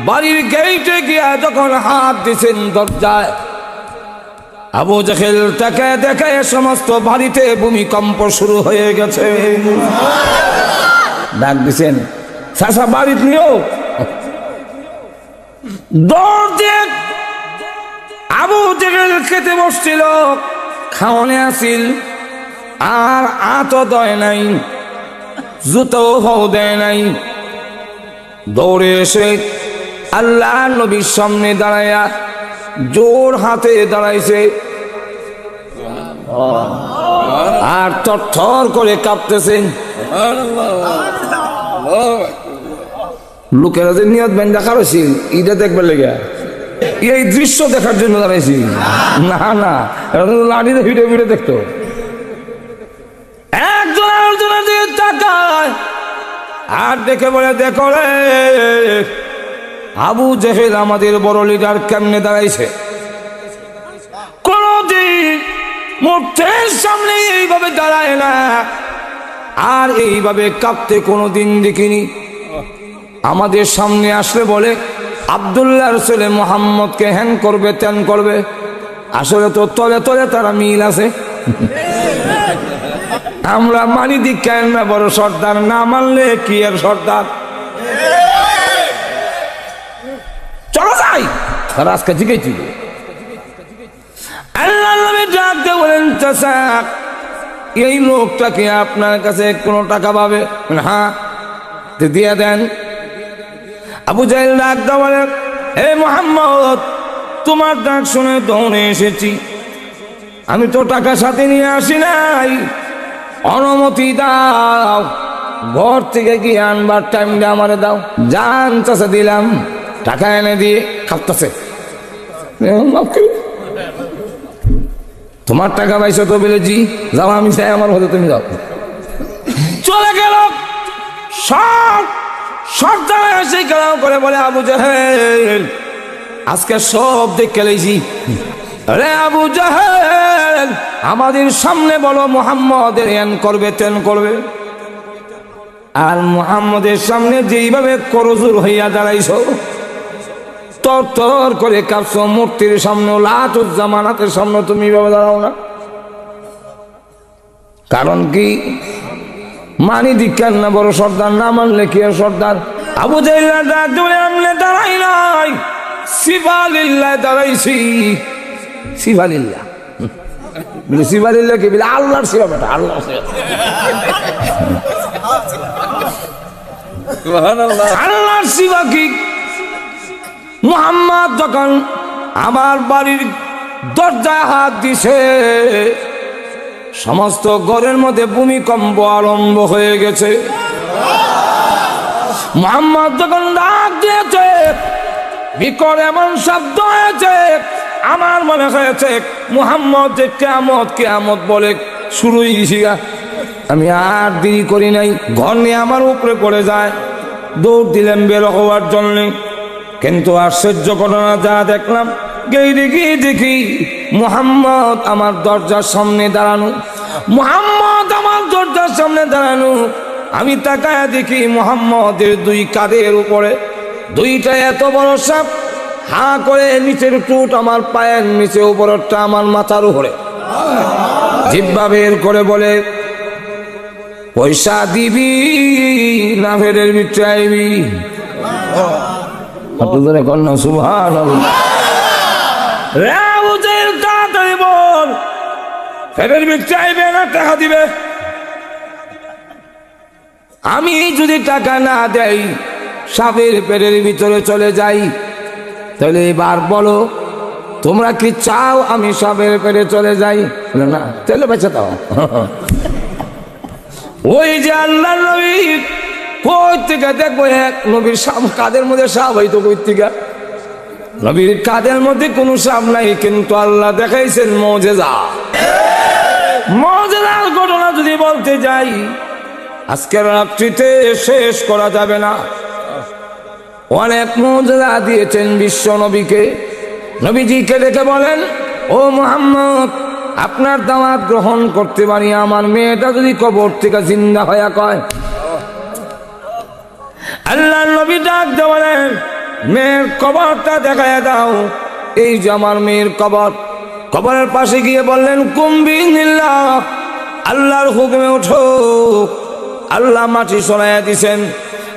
বাড়ির গেটে গিয়া যখন হাত দিছেন দরজায়, আবু জাহেল তাকে দেখে সমস্ত বাড়িতে ভূমিকম্প শুরু হয়ে গেছে। ডাক দিছেন, চাচা বাড়িতে নিও। দৌড় দিয়ে আবু জাহেল খেতে বসছিল, খাওয়ানে আসিল, আর আতো দেয় নাই, জুতো হও দেয় নাই। দৌড়ে এসে আল্লাহ নবীর সামনে দাঁড়াইয়া জোর হাতে দাঁড়াইছে, আর থরথর করে কাঁপতেছে। লোকেরা যে নিয়ত বেন্দা খারছি এটা দেখবার লেগে, এই দৃশ্য দেখার জন্য দাঁড়াইছি। না না, লাঠিতে ভিডিও ভিডিও দেখতো। একজন আরেকজনের দিকে তাকায় আর দেখে বলে, দেখো রে আবু জাহেল আমাদের বড় লিডার কেমনে দাঁড়াইছে। কোনদিন মূর্তির সামনে এইভাবে দাঁড়ায় না, আর এইভাবে কাঁপতে কোনোদিন দেখিনি। আমাদের সামনে আসলে বলে আব্দুল্লাহর ছেলে মুহাম্মদকে হ্যান করবে ত্যান করবে। আসলে তো তলে তলে তারা মিল আছে। আমরা মানি দীক্ষায় না বড় সর্দার, না মানলে কি আর সর্দার। চলো যাই, তারা আজকে জিজ্ঞেস আল্লাহ নবী ডাক দিয়ে বলেন, চাচা এই লোকটাকে আপনার কাছে কোনো টাকা পাবে? হ্যাঁ, দিয়ে দেন। আবু জাহেল ডাক দিয়ে বলে, হে মুহাম্মদ, তোমার ডাক শুনে দৌড়ে এসেছি, আমি তো টাকা সাথে নিয়ে আসি নাই, অনুমতি দাও, ঘর থেকে গিয়ে আনবার টাইমটা আমারে দাও। জান চাচা দিলাম, টাকা এনে দিয়ে খাপতেছে। তোমার টাকা পাইছো তো বলেছি, যাও, আমি চাই আমার হতে তুমি যাও। চলে গেল। সব সর্দার এসে গেলাম করে বলে, আবু জাহেল আজকে সব দেখে লেছি। আরে আবু জাহেল, আমাদের সামনে বলো মুহাম্মদের এন করবে তেন করবে, আর মুহাম্মদের সামনে যেইভাবে করজোর হইয়া দাঁড়াইছো, তর তর করে কাঁপছো, মূর্তির সামনে লাতুজ্জামানাতের সামনে তুমি এইভাবে দাঁড়াও না। কারণ কি? মানি দীক্ষার না বড় সর্দার, না মানলে কি আর সর্দার। আবু জাহেল ডাক দিয়ে আমলে দাঁড়াই নাই, সিফালিল্লাহ দাঁড়াইছি। সিফালিল্লাহ বলে, সিফালিল্লাহ কি বলে? আল্লাহর সিফা বেটা, আল্লাহর সিফা। আল্লাহর সিফা কি? মুহাম্মদ যখন আমার বাড়ির দরজায় হাত দিছে, সমস্ত ঘরের মধ্যে ভূমিকম্প আরম্ভ হয়ে গেছে। মুহাম্মদ যখন ডাক দিয়েছে, বিকট এমন শব্দ হয়েছে, আমার মনে হয়েছে মুহাম্মদ যে কিয়ামত কিয়ামত বলে শুরু হয়েছে। আমি আর দেরি করি নাই, ঘর নিয়ে আমার উপরে পড়ে যায়। দৌড় দিলাম বের হওয়ার জন্য, কিন্তু আশ্চর্য ঘটনা যা দেখলাম, দেখি মুহাম্মদ আমার দরজার সামনে দাঁড়ানো। মুহাম্মদ আমার দরজার সামনে দাঁড়ানো। আমি তাকায় দেখি মুহাম্মদের দুই কাঁধের উপরে দুইটা এত বড় সাপ, হা করে নিচের টুট আমার পায়ের নিচে, উপরটা আমার মাথার উপরে। জিহ্বা বের করে বলে, পয়সা দিবি না ফেরের ভিতরে আইবি? সুবহানাল্লাহ। তাড়াতাড়ি বল, ফেরের ভিতরে আইবে না টাকা দিবে? আমি যদি টাকা না দেই, সাপের পেটের ভিতরে চলে যাই, তাহলে এবার বলো তোমরা কি চাও আমি সাপের পেটে চলে যাই? না, তাহলে বেঁচে দাও। ওই যে আল্লাহ নবী কই থেকে দেখবো, এক নবীর সাপ কাদের মধ্যে সাপ হইতো, কই থেকে? নবীর কাদের মধ্যে কোনো সাপ নাই, কিন্তু আল্লাহ দেখাইছেন মুজিজা। মুজিজার ঘটনা যদি বলতে যাই, আজকের রাত্রিতে শেষ করা যাবে না। অনেক মুজিজা দিয়েছেন বিশ্ব নবীকে। নবীজিকে দেখে বলেন, ও মুহাম্মদ, আপনার দাওয়াত গ্রহণ করতে পারি, আমার মেয়েটা যদি কবর থেকে জিন্দা হয়ে কয়। আল্লাহ নবী ডাক দিয়ে বলেন, মেয়ের কবরটা দেখায় দাও। এই যে আমার মেয়ের কবর। কবরের পাশে গিয়ে বললেন কুম্বিনিল্লাহ, আল্লাহর হুকুমে ওঠো। আল্লাহ মাটি সরাইয়া দিছেন।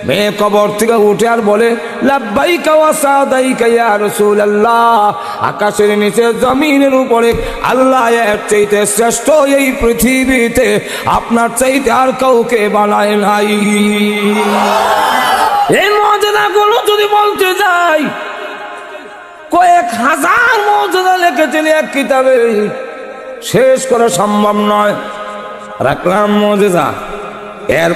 মেয়ে কবর থেকে উঠে আর বলে লাব্বাইকা ওয়া সাদাইকা ইয়া রাসূলুল্লাহ। আকাশের নিচে জমিনের উপরে আল্লাহ এর চাইতে শ্রেষ্ঠ এই পৃথিবীতে আপনার চাইতে আর কাউকে বানায় নাই। এই মুজিজাগুলো যদি বলতে যাই, কয়েক হাজার মুজিজা লিখেছেন এক কিতাবে, শেষ করা সম্ভব নয়। রাখলাম মুজিজা। এর